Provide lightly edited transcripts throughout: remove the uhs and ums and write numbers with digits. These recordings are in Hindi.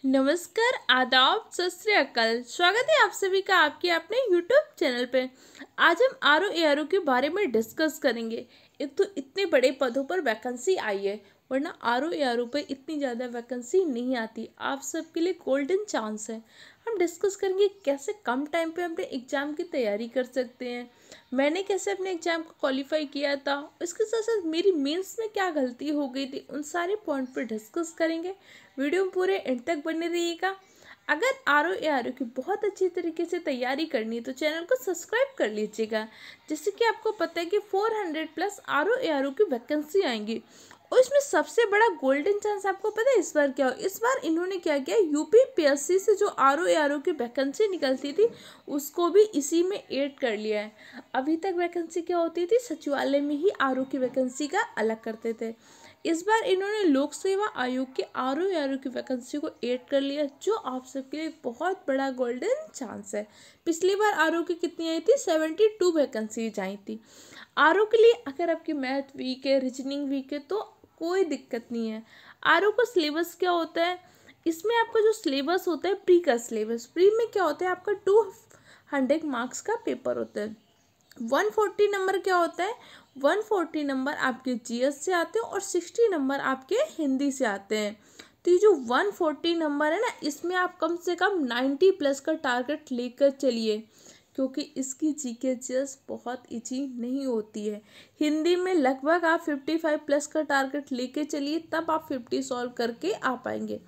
नमस्कार, आदाब, सत श्री अकाल। स्वागत है आप सभी का आपके अपने YouTube चैनल पे। आज हम आर के बारे में डिस्कस करेंगे। एक तो इतने बड़े पदों पर वैकेंसी आई है, वरना आर पे इतनी ज़्यादा वैकेंसी नहीं आती। आप सबके लिए गोल्डन चांस है। हम डिस्कस करेंगे कैसे कम टाइम पे अपने एग्ज़ाम की तैयारी कर सकते हैं, मैंने कैसे अपने एग्ज़ाम को क्वालिफाई किया था, इसके साथ साथ मेरी मेंस में क्या गलती हो गई थी, उन सारे पॉइंट पर डिस्कस करेंगे। वीडियो में पूरे एंड तक बने रहिएगा। अगर आर की बहुत अच्छी तरीके से तैयारी करनी है तो चैनल को सब्सक्राइब कर लीजिएगा, जिससे कि आपको पता है कि 400 प्लस आर की वैकेंसी आएंगी। और इसमें सबसे बड़ा गोल्डन चांस आपको पता है इस बार क्या हो। इस बार इन्होंने क्या किया, यूपीपीएससी से जो आर की वैकेंसी निकलती थी उसको भी इसी में ऐड कर लिया है। अभी तक वैकेंसी क्या होती थी, सचिवालय में ही आर की वैकेंसी का अलग करते थे। इस बार इन्होंने लोक सेवा आयोग के आर की वैकेंसी को ऐड कर लिया, जो आप सबके लिए बहुत बड़ा गोल्डन चांस है। पिछली बार आर की कितनी आई थी, 72 वैकेंसीज आई थी। आर के लिए अगर आपकी मैथ वीक है, रीजनिंग वीक है तो कोई दिक्कत नहीं है। आर का सिलेबस क्या होता है, इसमें आपका जो सिलेबस होता है प्री का सिलेबस, प्री में क्या होता है आपका 200 मार्क्स का पेपर होता है। 140 नंबर क्या होता है, 140 नंबर आपके जीएस से आते हैं और 60 नंबर आपके हिंदी से आते हैं। तो ये जो 140 नंबर है ना, इसमें आप कम से कम 90 प्लस का टारगेट लेकर चलिए, क्योंकि इसकी जीके जीएस बहुत इजी नहीं होती है। हिंदी में लगभग आप 55 प्लस का टारगेट लेके चलिए, तब आप 50 सॉल्व करके आ पाएंगे।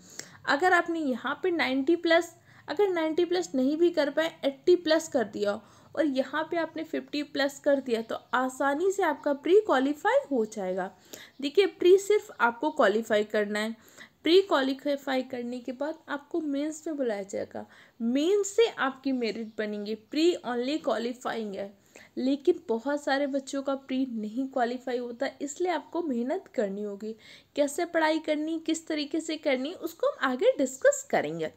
अगर आपने यहाँ पे 90 प्लस, अगर 90 प्लस नहीं भी कर पाए, 80 प्लस कर दिया और यहाँ पे आपने 50 प्लस कर दिया तो आसानी से आपका प्री क्वालिफाई हो जाएगा। देखिए, प्री सिर्फ आपको क्वालिफाई करना है। प्री क्वालिफाई करने के बाद आपको मेंस में बुलाया जाएगा, मेंस से आपकी मेरिट बनेंगे। प्री ओनली क्वालिफाइंग है, लेकिन बहुत सारे बच्चों का प्री नहीं क्वालिफाई होता, इसलिए आपको मेहनत करनी होगी। कैसे पढ़ाई करनी, किस तरीके से करनी, उसको हम आगे डिस्कस करेंगे।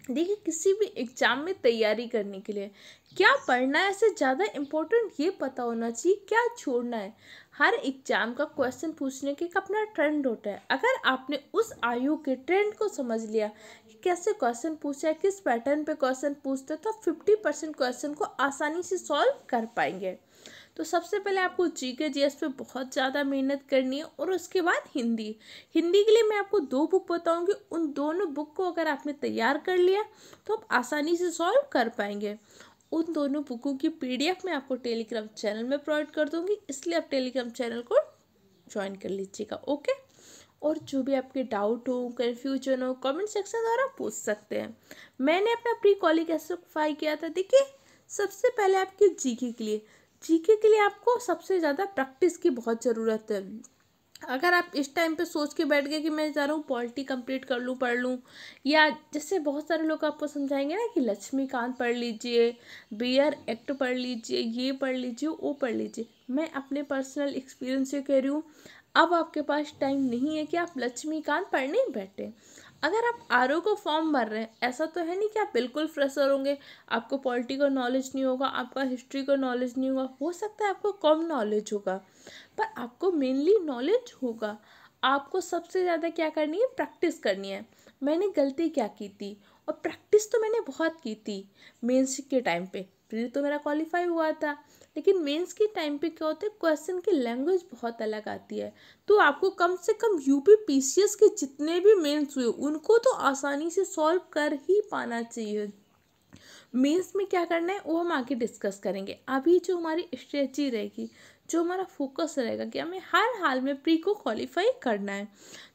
देखिए, किसी भी एग्ज़ाम में तैयारी करने के लिए क्या पढ़ना है ऐसे ज़्यादा इम्पोर्टेंट ये पता होना चाहिए क्या छोड़ना है। हर एग्ज़ाम का क्वेश्चन पूछने के एक अपना ट्रेंड होता है। अगर आपने उस आयु के ट्रेंड को समझ लिया कि कैसे क्वेश्चन पूछा है, किस पैटर्न पे क्वेश्चन पूछते हैं, तो 50% क्वेश्चन को आसानी से सॉल्व कर पाएंगे। तो सबसे पहले आपको जीके जीएस पे बहुत ज़्यादा मेहनत करनी है और उसके बाद हिंदी। हिंदी के लिए मैं आपको 2 बुक बताऊंगी, उन दोनों बुक को अगर आपने तैयार कर लिया तो आप आसानी से सॉल्व कर पाएंगे। उन दोनों बुकों की पीडीएफ मैं आपको टेलीग्राम चैनल में प्रोवाइड कर दूंगी, इसलिए आप टेलीग्राम चैनल को ज्वाइन कर लीजिएगा, ओके। और जो भी आपके डाउट हो, कन्फ्यूजन हो, कमेंट सेक्शन द्वारा पूछ सकते हैं। मैंने अपना प्री क्वालिफाई किया था। देखिए, सबसे पहले आपके जीके के लिए आपको सबसे ज़्यादा प्रैक्टिस की बहुत ज़रूरत है। अगर आप इस टाइम पे सोच के बैठ गए कि मैं जा रहा हूँ पॉलिटी कंप्लीट कर लूँ, पढ़ लूँ, या जैसे बहुत सारे लोग आपको समझाएंगे ना कि लक्ष्मीकांत पढ़ लीजिए, बियर एक्ट पढ़ लीजिए, ये पढ़ लीजिए, वो पढ़ लीजिए, मैं अपने पर्सनल एक्सपीरियंस से कह रही हूँ, अब आपके पास टाइम नहीं है कि आप लक्ष्मीकांत पढ़ने बैठे। अगर आप आरओ को फॉर्म भर रहे हैं, ऐसा तो है नहीं कि आप बिल्कुल फ्रेशर होंगे, आपको पॉलिटी का नॉलेज नहीं होगा, आपका हिस्ट्री का नॉलेज नहीं होगा, हो सकता है आपको कम नॉलेज होगा, पर आपको मेनली नॉलेज होगा। आपको सबसे ज़्यादा क्या करनी है, प्रैक्टिस करनी है। मैंने गलती क्या की थी, और प्रैक्टिस तो मैंने बहुत की थी मेंस के टाइम पे। प्री तो मेरा क्वालिफाई हुआ था, लेकिन मेंस के टाइम पे क्या होता है, क्वेश्चन की लैंग्वेज बहुत अलग आती है। तो आपको कम से कम यूपीपीसीएस के जितने भी मेंस हुए उनको तो आसानी से सॉल्व कर ही पाना चाहिए। मेंस में क्या करना है वो हम आगे डिस्कस करेंगे। अभी जो हमारी स्ट्रेटजी रहेगी, जो हमारा फोकस रहेगा कि हमें हर हाल में प्री को क्वालिफाई करना है,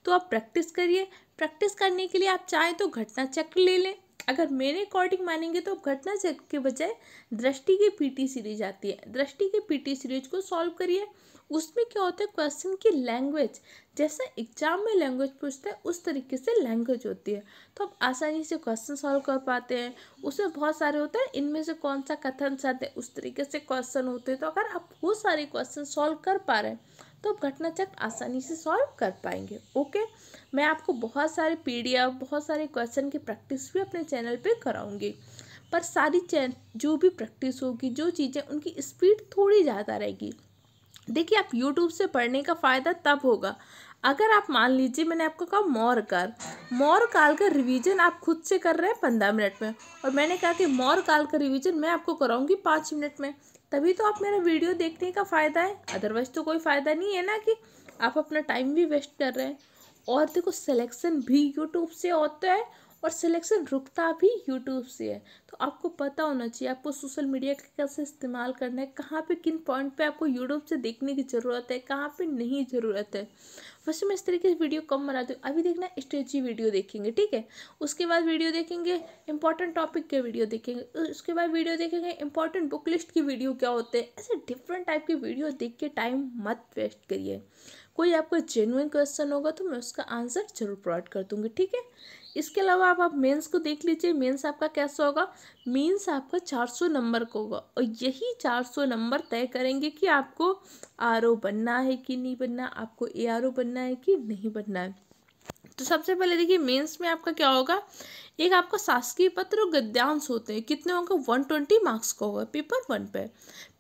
तो आप प्रैक्टिस करिए। प्रैक्टिस करने के लिए आप चाहें तो घटना चक्र ले लें। अगर मेरे अकॉर्डिंग मानेंगे तो घटना चक्र के बजाय दृष्टि की पीटी सीरीज आती है, दृष्टि की पीटी सीरीज को सॉल्व करिए। उसमें क्या होता है, क्वेश्चन की लैंग्वेज, जैसा एग्जाम में लैंग्वेज पूछता है उस तरीके से लैंग्वेज होती है, तो आप आसानी से क्वेश्चन सॉल्व कर पाते हैं। उसमें बहुत सारे होते हैं, इनमें से कौन सा कथन सत्य है, उस तरीके से क्वेश्चन होते हैं। तो अगर आप वो सारे क्वेश्चन सॉल्व कर पा रहे हैं तो आप घटना चक्र आसानी से सॉल्व कर पाएंगे, ओके। मैं आपको बहुत सारे पीडीएफ, बहुत सारे क्वेश्चन की प्रैक्टिस भी अपने चैनल पे कराऊंगी, पर सारी जो भी प्रैक्टिस होगी, जो चीज़ें, उनकी स्पीड थोड़ी ज़्यादा रहेगी। देखिए, आप YouTube से पढ़ने का फ़ायदा तब होगा अगर आप मान लीजिए मैंने आपको कहा मौर्य काल का रिवीजन आप खुद से कर रहे हैं 15 मिनट में, और मैंने कहा कि मौर्य काल का रिवीजन मैं आपको कराऊंगी 5 मिनट में, तभी तो आप मेरा वीडियो देखने का फ़ायदा है। अदरवाइज तो कोई फ़ायदा नहीं है ना, कि आप अपना टाइम भी वेस्ट कर रहे हैं। और देखो, सिलेक्शन भी यूट्यूब से होता है और सिलेक्शन रुकता भी यूट्यूब से है। तो आपको पता होना चाहिए आपको सोशल मीडिया का कैसे इस्तेमाल करना है, कहाँ पे किन पॉइंट पे आपको यूट्यूब से देखने की ज़रूरत है, कहाँ पे नहीं ज़रूरत है। वैसे मैं इस तरीके से वीडियो कम बनाती हूँ। अभी देखना स्ट्रेची वीडियो देखेंगे, ठीक है, उसके बाद वीडियो देखेंगे इंपॉर्टेंट टॉपिक के वीडियो देखेंगे, उसके बाद वीडियो देखेंगे इंपॉर्टेंट बुक लिस्ट की वीडियो क्या होते हैं। ऐसे डिफरेंट टाइप की वीडियो देख के टाइम मत वेस्ट करिए। कोई आपको जेन्युइन क्वेश्चन होगा तो मैं उसका आंसर जरूर प्रोवाइड कर दूंगी, ठीक है। इसके अलावा आप मेंस को देख लीजिए। मेंस आपका कैसा होगा, मेंस आपका 400 नंबर का होगा, और यही 400 नंबर तय करेंगे कि आपको आरओ बनना है कि नहीं बनना, आपको एआरओ बनना है कि नहीं बनना है। तो सबसे पहले देखिए, मेंस में आपका क्या होगा, एक आपका शासकीय पत्र और गद्यांश होते हैं, कितने होंगे, 120 मार्क्स का होगा पेपर 1 पे।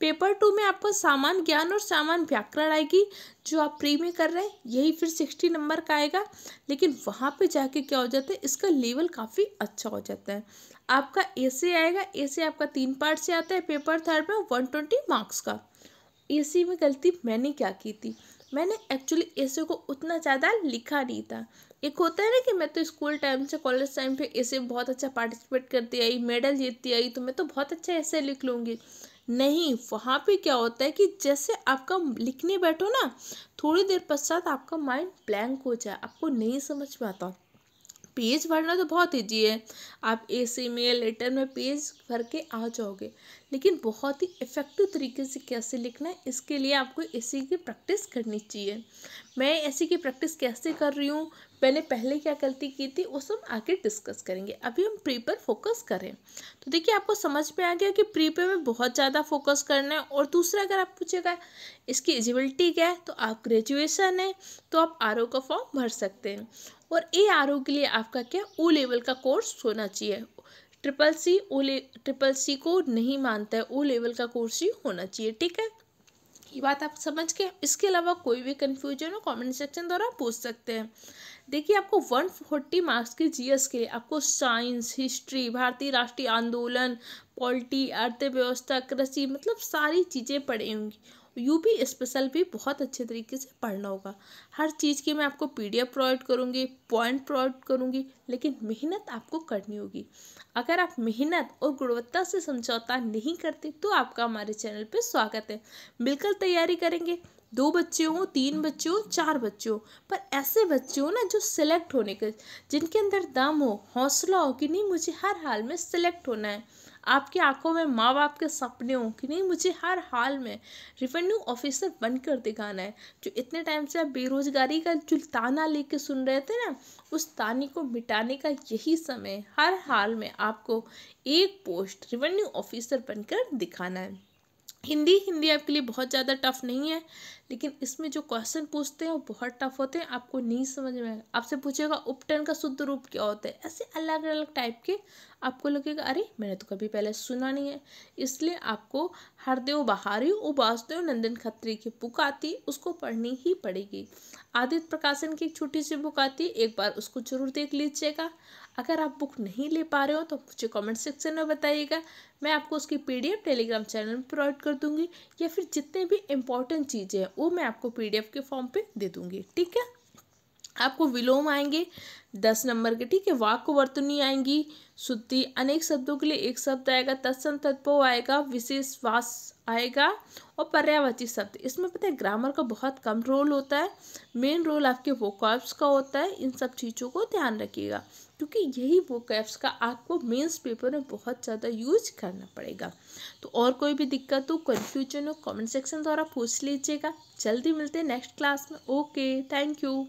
पेपर 2 में आपका सामान्य ज्ञान और सामान्य व्याकरण आएगी, जो आप प्री में कर रहे हैं, यही फिर 60 नंबर का आएगा। लेकिन वहाँ पे जाके क्या हो जाता है, इसका लेवल काफ़ी अच्छा हो जाता है। आपका एसे आएगा, एसे आपका 3 पार्ट से आता है, पेपर 3 में 120 मार्क्स का। एसे में गलती मैंने क्या की थी, मैंने एक्चुअली ऐसे को उतना ज़्यादा लिखा नहीं था। एक होता है ना कि मैं तो स्कूल टाइम से कॉलेज टाइम पे ऐसे बहुत अच्छा पार्टिसिपेट करती आई, मेडल जीतती आई, तो मैं तो बहुत अच्छा ऐसे लिख लूँगी। नहीं, वहाँ पे क्या होता है कि जैसे आपका लिखने बैठो ना, थोड़ी देर पश्चात आपका माइंड ब्लैंक हो जाए, आपको नहीं समझ में आता। पेज भरना तो बहुत ईजी है, आप एसे में लेटर में पेज भर के आ जाओगे, लेकिन बहुत ही इफ़ेक्टिव तरीके से कैसे लिखना है, इसके लिए आपको एसे की प्रैक्टिस करनी चाहिए। मैं एसे की प्रैक्टिस कैसे कर रही हूँ, मैंने पहले क्या गलती की थी, वो सब आगे डिस्कस करेंगे। अभी हम प्री पर फोकस करें। तो देखिए, आपको समझ में आ गया कि प्री पे में बहुत ज़्यादा फोकस करना है। और दूसरा, अगर आप पूछेगा इसकी एलिजिबिलिटी क्या है, तो आप ग्रेजुएशन है तो आप आरओ का फॉर्म भर सकते हैं। और एआरओ के लिए आपका क्या, ओ लेवल का कोर्स होना चाहिए। ट्रिपल सी को नहीं मानता है, ओ लेवल का कोर्स ही होना चाहिए, ठीक है। ये बात आप समझ गए। इसके अलावा कोई भी कन्फ्यूजन हो कमेंट सेक्शन द्वारा पूछ सकते हैं। देखिए, आपको 140 मार्क्स के जीएस के लिए आपको साइंस, हिस्ट्री, भारतीय राष्ट्रीय आंदोलन, पॉलिटी, अर्थव्यवस्था, कृषि, मतलब सारी चीज़ें पढ़ी होंगी। यूपी स्पेशल भी बहुत अच्छे तरीके से पढ़ना होगा। हर चीज़ की मैं आपको पीडीएफ प्रोवाइड करूँगी, पॉइंट प्रोवाइड करूँगी, लेकिन मेहनत आपको करनी होगी। अगर आप मेहनत और गुणवत्ता से समझौता नहीं करते तो आपका हमारे चैनल पे स्वागत है। मिलकर तैयारी करेंगे। 2 बच्चे हों, 3 बच्चे हों, 4 बच्चे हों, पर ऐसे बच्चे हों ना जो सिलेक्ट होने के, जिनके अंदर दम हो, हौसला हो कि नहीं मुझे हर हाल में सिलेक्ट होना है। आपकी आंखों में माँ बाप के सपने हो कि नहीं मुझे हर हाल में रेवेन्यू ऑफिसर बनकर दिखाना है। जो इतने टाइम से आप बेरोजगारी का जो ताना लेके सुन रहे थे ना, उस ताने को मिटाने का यही समय। हर हाल में आपको एक पोस्ट रेवेन्यू ऑफिसर बनकर दिखाना है। हिंदी आपके लिए बहुत ज़्यादा टफ नहीं है, लेकिन इसमें जो क्वेश्चन पूछते हैं वो बहुत टफ होते हैं, आपको नहीं समझ में आएगा। आपसे पूछेगा उपटन का शुद्ध रूप क्या होता है, ऐसे अलग अलग टाइप के आपको लगेगा अरे मैंने तो कभी पहले सुना नहीं है। इसलिए आपको हरदेव बहारी और वासुदेव नंदन खत्री की बुक आती है, उसको पढ़नी ही पड़ेगी। आदित्य प्रकाशन की एक छोटी सी बुक आती है, एक बार उसको जरूर देख लीजिएगा। अगर आप बुक नहीं ले पा रहे हो तो मुझे कमेंट सेक्शन में बताइएगा, मैं आपको उसकी पीडीएफ टेलीग्राम चैनल में प्रोवाइड कर दूंगी, या फिर जितने भी इम्पोर्टेंट चीज़ें हैं वो मैं आपको पीडीएफ के फॉर्म पे दे दूंगी, ठीक है। आपको विलोम आएंगे 10 नंबर के, ठीक है। वाक्य वर्तनी आएंगी, शुद्धि, अनेक शब्दों के लिए एक शब्द आएगा, तत्सम तत्पो आएगा, विशेष वास आएगा, और पर्यायवाची शब्द। इसमें पता है ग्रामर का बहुत कम रोल होता है, मेन रोल आपके वोकैब्स का होता है। इन सब चीज़ों को ध्यान रखिएगा, क्योंकि यही वोकैब्स का आपको मेंस पेपर में बहुत ज़्यादा यूज करना पड़ेगा। तो और कोई भी दिक्कत हो, कन्फ्यूजन हो, कमेंट सेक्शन द्वारा पूछ लीजिएगा। जल्दी मिलते हैं नेक्स्ट क्लास में। Okay, thank you.